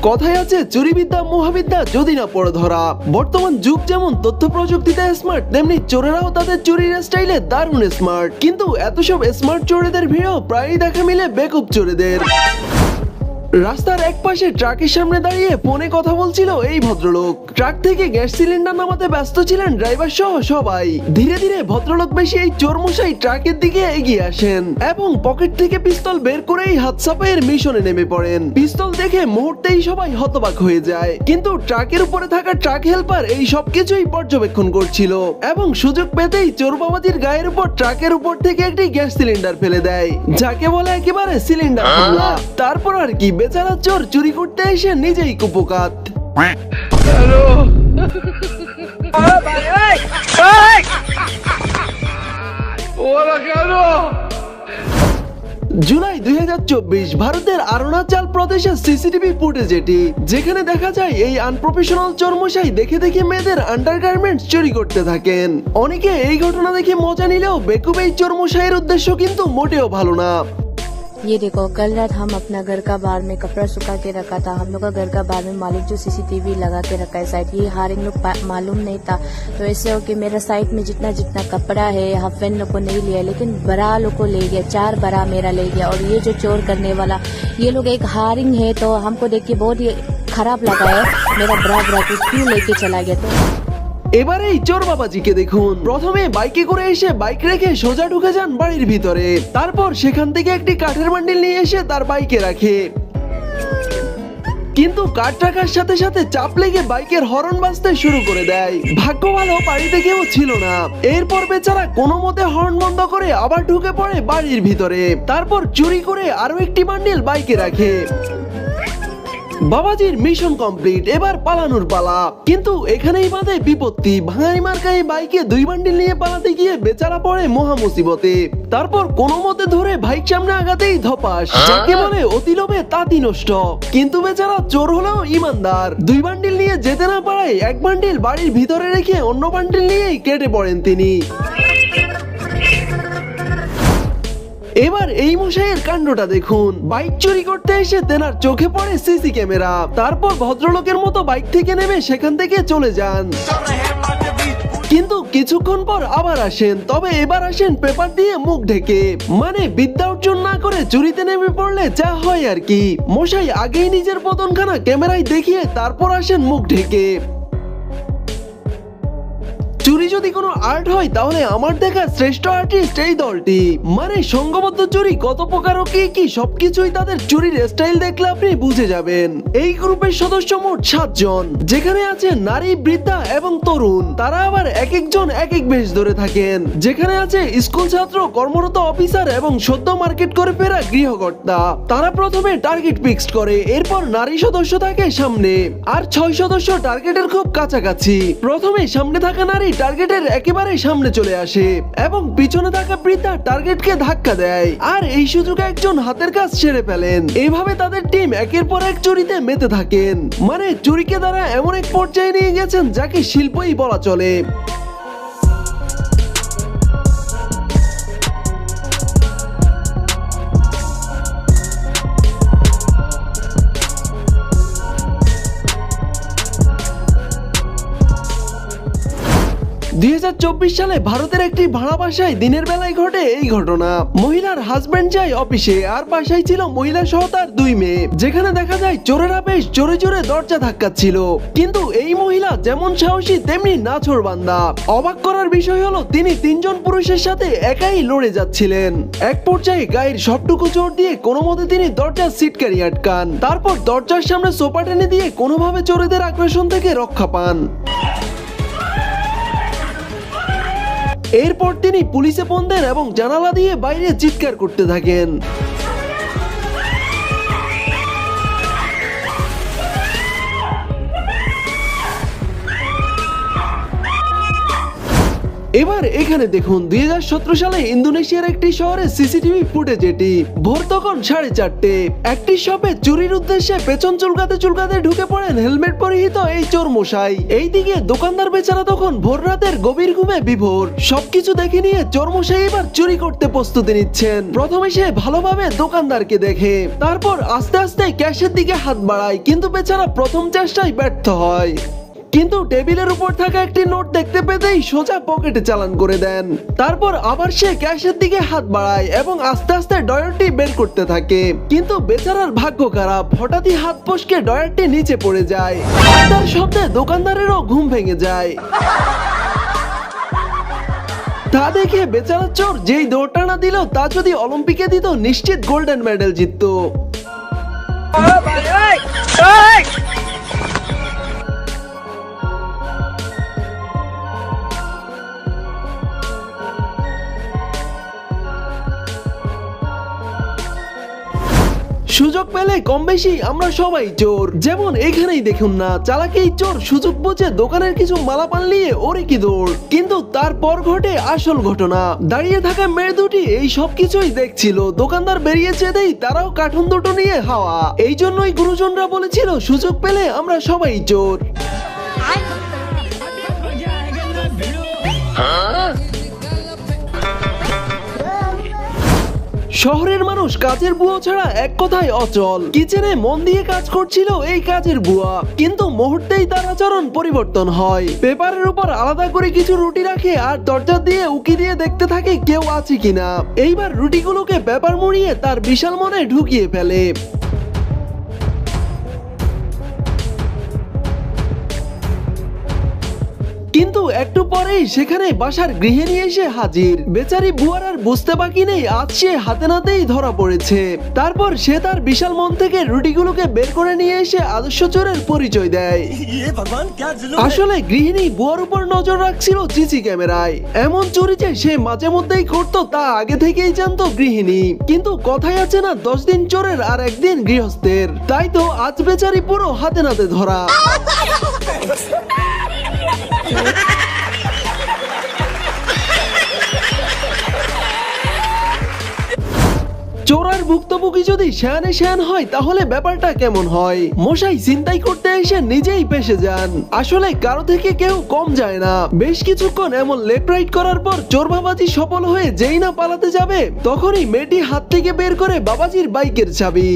কথায় আছে চুরিবিদ্যা মহাবিদ্যা যদি না পড়ে ধরা। বর্তমান যুগ যেমন তথ্য প্রযুক্তিতে স্মার্ট, তেমনি চোরেরাও তাদের চুরির স্টাইলে দারুণ স্মার্ট। কিন্তু এত সব স্মার্ট চোরেদের ভিড়ও প্রায়ই দেখা মিলে বেকুব চোরেদের। রাস্তার এক পাশে ট্রাকের সামনে দাঁড়িয়ে ফোনে কথা বলছিল এই ভদ্রলোক। ট্রাক থেকে গ্যাস সিলিন্ডার নামাতে ব্যস্ত ছিলেন ড্রাইভার সহ সবাই। ধীরে ধীরে ভদ্রলোক বেশি এই চোরমশাই ট্রাকের দিকে এগিয়ে আসেন এবং পকেট থেকে পিস্তল বের করেই হাত সাফাইয়ের মিশনে নেমে পড়েন। পিস্তল দেখে মুহূর্তেই সবাই হতবাক হয়ে যায়, কিন্তু ট্রাকের উপরে থাকা ট্রাক হেল্পার এই সবকিছুই পর্যবেক্ষণ করছিল এবং সুযোগ পেতেই চোর বাবাজির গায়ের উপর ট্রাকের উপর থেকে একটি গ্যাস সিলিন্ডার ফেলে দেয়, যাকে বলে একেবারে সিলিন্ডার হামলা। তারপর আর কি, বেচারা চোর চুরি করতে এসে নিজেই কুপোকাত। জুলাই 2024 ভারতের অরুণাচল প্রদেশের সিসিটিভি ফুটেজ এটি, যেখানে দেখা যায় এই আনপ্রফেশনাল চোরমশাই দেখে দেখে মেয়েদের আন্ডারগার্মেন্টস চুরি করতে থাকেন। অনেকে এই ঘটনা দেখে মজা নিলেও বেকুব এই চোরমশাইয়ের উদ্দেশ্য কিন্তু মোটেও ভালো না। ये देखो, कल रात हम अपना घर का बाहर में कपड़ा सुखा के रखा था। हम लोग का घर का बाहर में मालिक जो सीसीटीवी लगा के रखा है साइड, ये हर इन लोग मालूम नहीं था। तो ऐसे हो कि मेरा साइड में जितना जितना कपड़ा है हाफ पैंट लोग को नहीं लिया, लेकिन बरा लोग को ले गया, 4 बरा मेरा ले गया। और ये जो चोर करने वाला, ये लोग एक हारिंग है, तो हमको देख के बहुत ही खराब लगा है। मेरा बरा को क्यों लेके चला गया। तो এবারে এই চোর বাবাজিকে দেখুন, প্রথমে বাইকে করে এসে বাইক রেখে সোজা ঢুকে যান বাড়ির ভিতরে। তারপর সেখান থেকে একটি কাঠের বান্ডিল নিয়ে এসে তার বাইকে রাখে, কিন্তু কাঠ রাখার সাথে সাথে চাপ লেগে বাইকের হর্ন বাজতে শুরু করে দেয়। ভাগ্য ভালো বাড়িতে কেউ ছিল না। এরপর বেচারা কোনো মতে হর্ন বন্ধ করে আবার ঢুকে পড়ে বাড়ির ভিতরে। তারপর চুরি করে আরো একটি বান্ডিল বাইকে রাখে। বাবাজির মিশন কমপ্লিট, এবার পালানোর পালা। কিন্তু এখানেই বাঁধে বিপত্তি। ভাঙাই মার্কাই বাইকে 2 বান্ডিল নিয়ে পালাতে গিয়ে বেচারা পড়ে মহা মুসিবতে। তারপর কোনো মতে ধরে বাইক সামনে আগাতেই ধপাস, যাকে বলে অতি লোভে তাঁতি নষ্ট। কিন্তু বেচারা চোর হলেও ইমানদার। 2 বান্ডিল নিয়ে যেতে না পারায় 1 বান্ডিল বাড়ির ভিতরে রেখে অন্য বান্ডিল নিয়েই কেটে পড়েন তিনি। এবার এই মশাইয়ের কাণ্ডটা দেখুন। বাইক চুরি করতে এসে তেনার চোখে পড়ে সিসি ক্যামেরা। তারপর ভদ্রলোকের মতো বাইক থেকে নেমে সেখান থেকে চলে যান, কিন্তু কিছুক্ষণ পর আবার আসেন। তবে এবার আসেন পেপার দিয়ে মুখ ঢেকে, মানে বিদ্যা অর্জন না করে চুরিতে নেমে পড়লে যা হয় আর কি। মশাই আগেই নিজের পতনখানা ক্যামেরায় দেখিয়ে তারপর আসেন মুখ ঢেকে। চুরি যদি কোনো আর্ট হয় তাহলে আমার দেখা শ্রেষ্ঠ আর্টিস্ট এই দলটি। মানে সংঘবদ্ধ চুরি কত প্রকার ও কি সবকিছুই তাদের চুরির স্টাইল দেখলে আপনি বুঝে যাবেন। এই গ্রুপের সদস্য মোট 7 জন, যেখানে আছে নারী, বৃদ্ধা এবং তরুণ। তারা আবার এক একজন এক এক বেশ ধরে থাকেন। যেখানে আছে স্কুল ছাত্র, কর্মরত অফিসার এবং সদ্য মার্কেট করে ফেরা গৃহকর্তা। তারা প্রথমে টার্গেট ফিক্সড করে, এরপর নারী সদস্য থাকে সামনে, আর 6 সদস্য টার্গেটের খুব কাছাকাছি। প্রথমে সামনে থাকা নারী টার্গেটের একেবারে সামনে চলে আসে এবং পিছনে থাকা বৃদ্ধা টার্গেটকে ধাক্কা দেয়, আর এই সুযোগে একজন হাতের কাজ সেরে ফেলেন। এইভাবে তাদের টিম একের পর এক চুরিতে মেতে থাকেন। মানে চুরিকে তারা এমন এক পর্যায়ে নিয়ে গেছেন যাকে শিল্পই বলা চলে। সালে ভারতের একটি ভাড়া বাসায় দিনের বেলায় ঘটে এই ঘটনা। মহিলার হাজবেন্ড যায় অফিসে, আর বাসায় ছিল মহিলা সহ তার 2 মেয়ে। যেখানে দেখা যায় চোরেরা বেশ জোরে জোরে দরজা ধাক্কাচ্ছিল, কিন্তু এই মহিলা যেমন সাহসী তেমনি নাছোড়বান্দা। অবাক করার বিষয় হলো তিনি 3 জন পুরুষের সাথে একাই লড়ে যাচ্ছিলেন। এক পর্যায়ে গায়ের সবটুকু জোর দিয়ে কোনো মতে তিনি দরজার সিটকারি আটকান। তারপর দরজার সামনে সোফা টেনে দিয়ে কোনোভাবে চোরেদের আগ্রাসন থেকে রক্ষা পান। এরপর তিনি পুলিশে ফোন দেন এবং জানালা দিয়ে বাইরে চিৎকার করতে থাকেন। এবার এখানে দেখুন 2017 সালে ইন্দোনেশিয়ার একটি শহরে সিসিটিভি ফুটেজ এটি। ভোর তখন 4:30। একটি শপে চুরির উদ্দেশ্যে পেছন চুলকাতে চুলকাতে ঢুকে পড়েন হেলমেট পরিহিত এই চোর মশাই। এইদিকে দোকানদার বেচারা তখন ভোর রাতের গভীর ঘুমে বিভোর। সবকিছু দেখে নিয়ে চোর মশাই এবার চুরি করতে প্রস্তুতি নিচ্ছেন। প্রথমে সে ভালোভাবে দোকানদারকে দেখে, তারপর আস্তে আস্তে ক্যাশের দিকে হাত বাড়ায়, কিন্তু বেচারা প্রথম চেষ্টায় ব্যর্থ হয়। কিন্তু টেবিলের উপর থাকা একটি নোট দেখতে পেতেই সোজা পকেটে চালান করে দেন। তারপর আবার সে ক্যাশের দিকে হাত বাড়ায় এবং আস্তে আস্তে ডয়ারটি বের করতে থাকে। কিন্তু বেচারার ভাগ্য খারাপ, হঠাৎই হাত ফসকে ডয়ারটি নিচে পড়ে যায়। তার শব্দে দোকানদারেরও ঘুম ভেঙে যায়। তা দেখে বেচারা চোর যেই দৌড়টানা দিল, তা যদি অলিম্পিকে দিত নিশ্চিত গোল্ডেন মেডেল জিততো। সুযোগ পেলে কম বেশি আমরা সবাই চোর। যেমন এখানেই দেখুন না, চালাকি চোর সুযোগ বুঝে দোকানের কিছু মালামাল নিয়ে ওরে কি দৌড়। কিন্তু তারপর ঘটে আসল ঘটনা। দাঁড়িয়ে থাকা মেয়ে দুটি এই সব কিছুই দেখছিল। দোকানদার বেরিয়ে যেতেই তারাও কার্টুন দুটো নিয়ে হাওয়া। এই জন্যই গুরুজনরা বলেছিল সুযোগ পেলে আমরা সবাই চোর। শহরের মানুষ কাজের বুয়া ছাড়া এক কথায় অচল। কিচেনে মন দিয়ে কাজ করছিল এই কাজের বুয়া, কিন্তু মুহূর্তেই তার আচরণ পরিবর্তন হয়। পেপারের উপর আলাদা করে কিছু রুটি রাখে আর দরজা দিয়ে উকি দিয়ে দেখতে থাকে কেউ আছে কিনা। এইবার রুটিগুলোকে পেপার মুড়িয়ে তার বিশাল মনে ঢুকিয়ে ফেলে। কিন্তু একটু পরেই সেখানে বাসার গৃহিণী এসে হাজির। বেচারি বুয়ার আর বুঝতে বাকি নেই আজ সে হাতে নাতেই ধরা পড়েছে। তারপর সে তার বিশাল মন থেকে রুটিগুলোকে বের করে নিয়ে এসে আদর্শ চোরের পরিচয় দেয়। আসলে গৃহিণী বুয়ার উপর নজর রাখছিল সিসি ক্যামেরায়। এমন চুরি যে সে মাঝে মধ্যেই করতো তা আগে থেকেই জানতো গৃহিণী। কিন্তু কথাই আছে না, 10 দিন চোরের আর একদিন গৃহস্থের। তাই তো আজ বেচারি পুরো হাতে নাতে ধরা। চোরার ভুক্তভোগী যদি শেয়ানে শেয়ান হয় তাহলে ব্যাপারটা কেমন হয়। মশাই ছিনতাই করতে এসে নিজেই পেশে যান। আসলে কারো থেকে কেউ কম যায় না। বেশ কিছুক্ষণ এমন লেফট রাইট করার পর চোর বাবাজি সফল হয়ে যেই না পালাতে যাবে, তখনই মেয়েটি হাত থেকে বের করে বাবাজির বাইকের চাবি।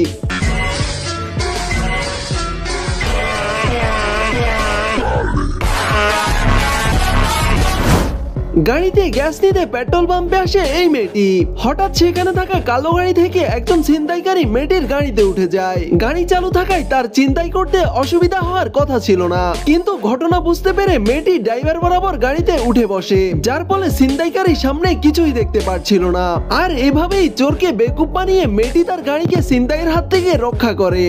গাড়িতে গ্যাস নিতে পেট্রোল পাম্পে আসে এই মেয়েটি। হঠাৎ সেখানে থাকা কালো গাড়ি থেকে একজন ছিনতাইকারী মেয়েটির গাড়িতে উঠে যায়। গাড়ি চালু থাকায় তার ছিনতাই করতে অসুবিধা হওয়ার কথা ছিল না, কিন্তু ঘটনা বুঝতে পেরে মেয়েটি ড্রাইভার বরাবর গাড়িতে উঠে বসে, যার ফলে ছিনতাইকারী সামনে কিছুই দেখতে পাচ্ছিল না। আর এভাবেই চোরকে বেকুব বানিয়ে মেয়েটি তার গাড়িকে ছিনতাইয়ের হাত থেকে রক্ষা করে।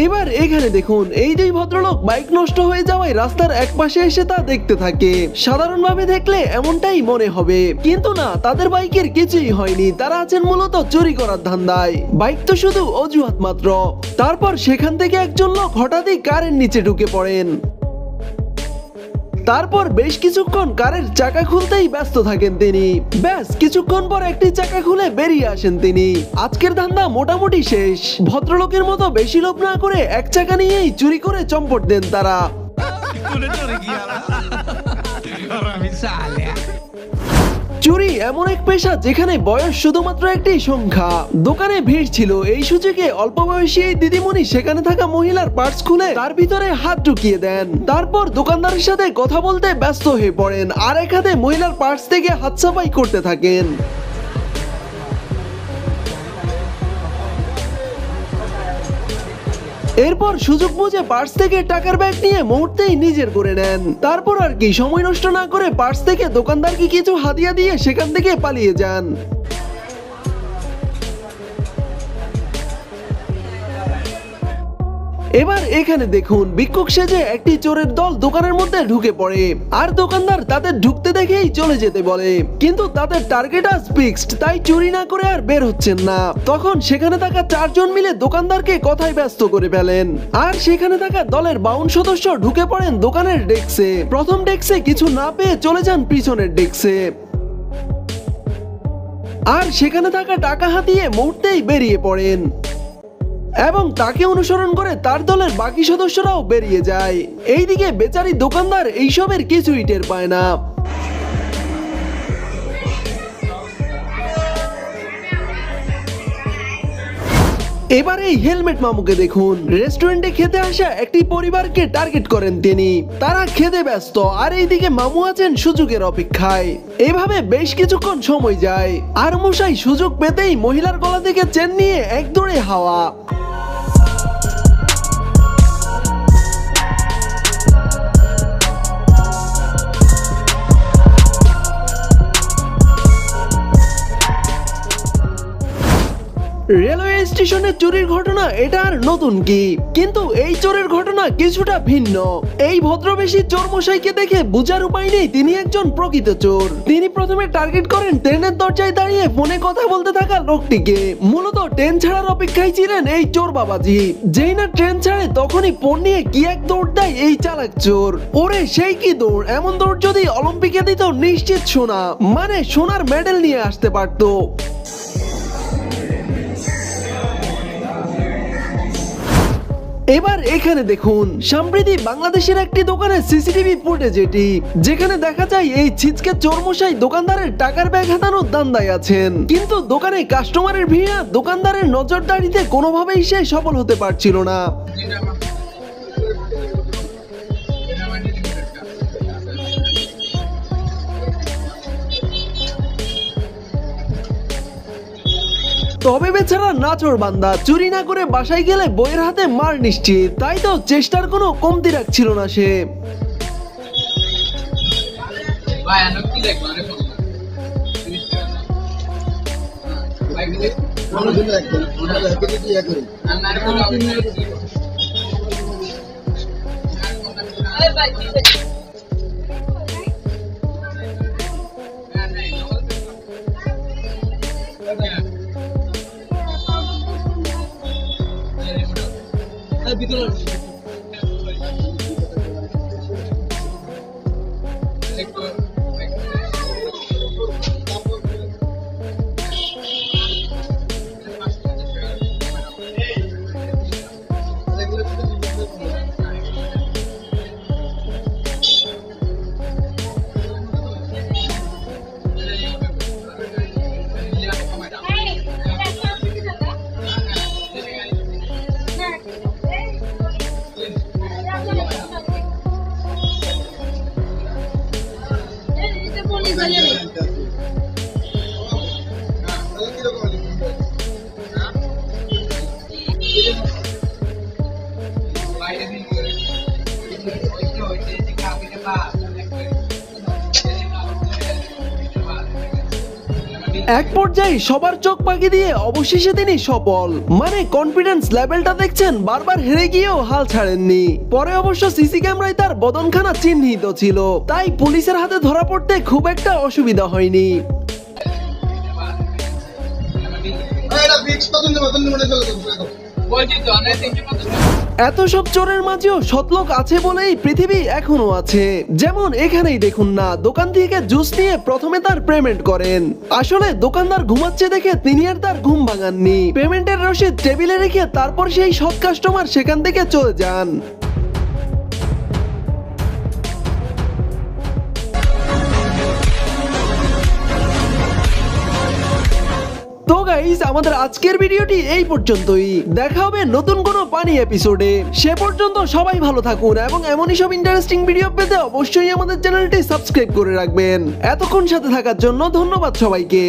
এবার এখানে দেখুন, এই দুই ভদ্রলোক বাইক নষ্ট হয়ে যাওয়ায় রাস্তার এক পাশে এসে তা দেখতে থাকে। সাধারণভাবে দেখলে এমনটাই মনে হবে, কিন্তু না, তাদের বাইকের কিছুই হয়নি। তারা আছেন মূলত চুরি করার ধান্দায়। বাইক তো শুধু অজুহাত মাত্র। তারপর সেখান থেকে একজন লোক হঠাৎই কারের নিচে ঢুকে পড়েন। তারপর বেশ কিছুক্ষণ কারের চাকা খুলতেই ব্যস্ত থাকেন তিনি। ব্যাস কিছুক্ষণ পর একটি চাকা খুলে বেরিয়ে আসেন তিনি। আজকের ধান্দা মোটামুটি শেষ। ভদ্রলোকের মতো বেশি লোভ না করে এক চাকা নিয়েই চুরি করে চম্পট দেন তারা। চুরি এমন এক পেশা যেখানে বয়স শুধুমাত্র একটি সংখ্যা। দোকানে ভিড় ছিল, এই সুযোগে অল্প বয়সী এই দিদিমণি সেখানে থাকা মহিলার পার্স খুলে তার ভিতরে হাত ঢুকিয়ে দেন। তারপর দোকানদারের সাথে কথা বলতে ব্যস্ত হয়ে পড়েন, আর এক হাতে মহিলার পার্স থেকে হাত সাফাই করতে থাকেন। এরপর সুযোগ বুঝে পার্স থেকে টাকার ব্যাগ নিয়ে মুহূর্তেই নিজের করে নেন। তারপর আর কি, সময় নষ্ট না করে পার্স থেকে দোকানদারকে কিছু হাদিয়া দিয়ে সেখান থেকে পালিয়ে যান। এবার এখানে দেখুন ভিক্ষুক সেজে একটি চোরের দল দোকানের মধ্যে ঢুকে পড়ে আর দোকানদার তাদের ঢুকতে দেখেই চলে যেতে বলে, কিন্তু তাদের টার্গেট আজ ফিক্সড, তাই চুরি না করে আর বের হচ্ছেন না। তখন সেখানে থাকা 4 জন মিলে দোকানদারকে কথায় ব্যস্ত করে ফেলেন আর সেখানে থাকা দলের 52 সদস্য ঢুকে পড়েন দোকানের ডেস্কে। প্রথম ডেস্কে কিছু না পেয়ে চলে যান পিছনের ডেস্কে আর সেখানে থাকা টাকা হাতিয়ে মুহূর্তেই বেরিয়ে পড়েন এবং তাকে অনুসরণ করে তার দলের বাকি সদস্যরাও বেরিয়ে যায়। এইদিকে বেচারি দোকানদার এইসবের কিছুই টের পায় না। এবার এই হেলমেট মামুকে দেখুন, রেস্টুরেন্টে খেতে আসা একটি পরিবারকে টার্গেট করেন তিনি। তারা খেতে ব্যস্ত আর এইদিকে মামু আছেন সুযোগের অপেক্ষায়। এভাবে বেশ কিছুক্ষণ সময় যায় আর মশাই সুযোগ পেতেই মহিলার গলা থেকে চেন নিয়ে এক দৌড়ে হাওয়া। রেলওয়ে স্টেশনে চুরির ঘটনা এটা আর নতুন কি, কিন্তু এই চোরের ঘটনা কিছুটা ভিন্ন। এই ভদ্রবেশী চোর মশাইকে দেখে বুঝার উপায় নেই তিনি একজন প্রকৃত চোর। তিনি প্রথমে টার্গেট করেন ট্রেনের দরজায় দাঁড়িয়ে ফোনে কথা বলতে থাকা লোকটিকে। মূলত ট্রেন ছাড়ার অপেক্ষায় ছিলেন এই চোর বাবাজি। যেই না ট্রেন ছাড়ে তখনই ফোন নিয়ে কি এক দৌড় দেয় এই চালাক চোর। ওরে সেই কি দৌড়! এমন দৌড় যদি অলিম্পিকে দিত নিশ্চিত সোনা, মানে সোনার মেডেল নিয়ে আসতে পারতো। এবার এখানে দেখুন সম্প্রতি বাংলাদেশের একটি দোকানে সিসিটিভি ফুটেজ এটি, যেখানে দেখা যায় এই ছিচকে চোরমশাই দোকানদারের টাকার ব্যাগ হাতানোর ধান্দায় আছেন, কিন্তু দোকানে কাস্টমারের ভিড় দোকানদারের নজরদারিতে কোনোভাবেই সে সফল হতে পারছিল না। তবে বেচারা নাচোর বান্দা, চুরি না করে বাসায় গেলে বইয়ের হাতে মার নিশ্চিত, তাই তো চেষ্টার কোনো কমতি রাখছিল না সে। এক পর্যায়ে সবার চোখ পাকি দিয়ে অবশেষে তিনি সফল, মানে কনফিডেন্স লেভেলটা দেখছেন বারবার হেরে গিয়েও হাল ছাড়েননি। পরে অবশ্য সিসি ক্যামেরায় তার বদনখানা চিহ্নিত ছিল, তাই পুলিশের হাতে ধরা পড়তে খুব একটা অসুবিধা হয়নি। এত সব চোরের মাঝেও সৎলোক আছে বলেই পৃথিবী এখনো আছে। যেমন এখানেই দেখুন না, দোকান থেকে জুস নিয়ে প্রথমে তার পেমেন্ট করেন। আসলে দোকানদার ঘুমাচ্ছে দেখে তিনি আর তার ঘুম ভাঙাননি, পেমেন্টের রসিদ টেবিলে রেখে তারপর সেই সৎ কাস্টমার সেখান থেকে চলে যান। তো গাইস, আমাদের আজকের ভিডিওটি এই পর্যন্তই। দেখা হবে নতুন কোনো পানি এপিসোডে। সে পর্যন্ত সবাই ভালো থাকুন এবং এমনই সব ইন্টারেস্টিং ভিডিও পেতে অবশ্যই আমাদের চ্যানেলটি সাবস্ক্রাইব করে রাখবেন। এতক্ষণ সাথে থাকার জন্য ধন্যবাদ সবাইকে।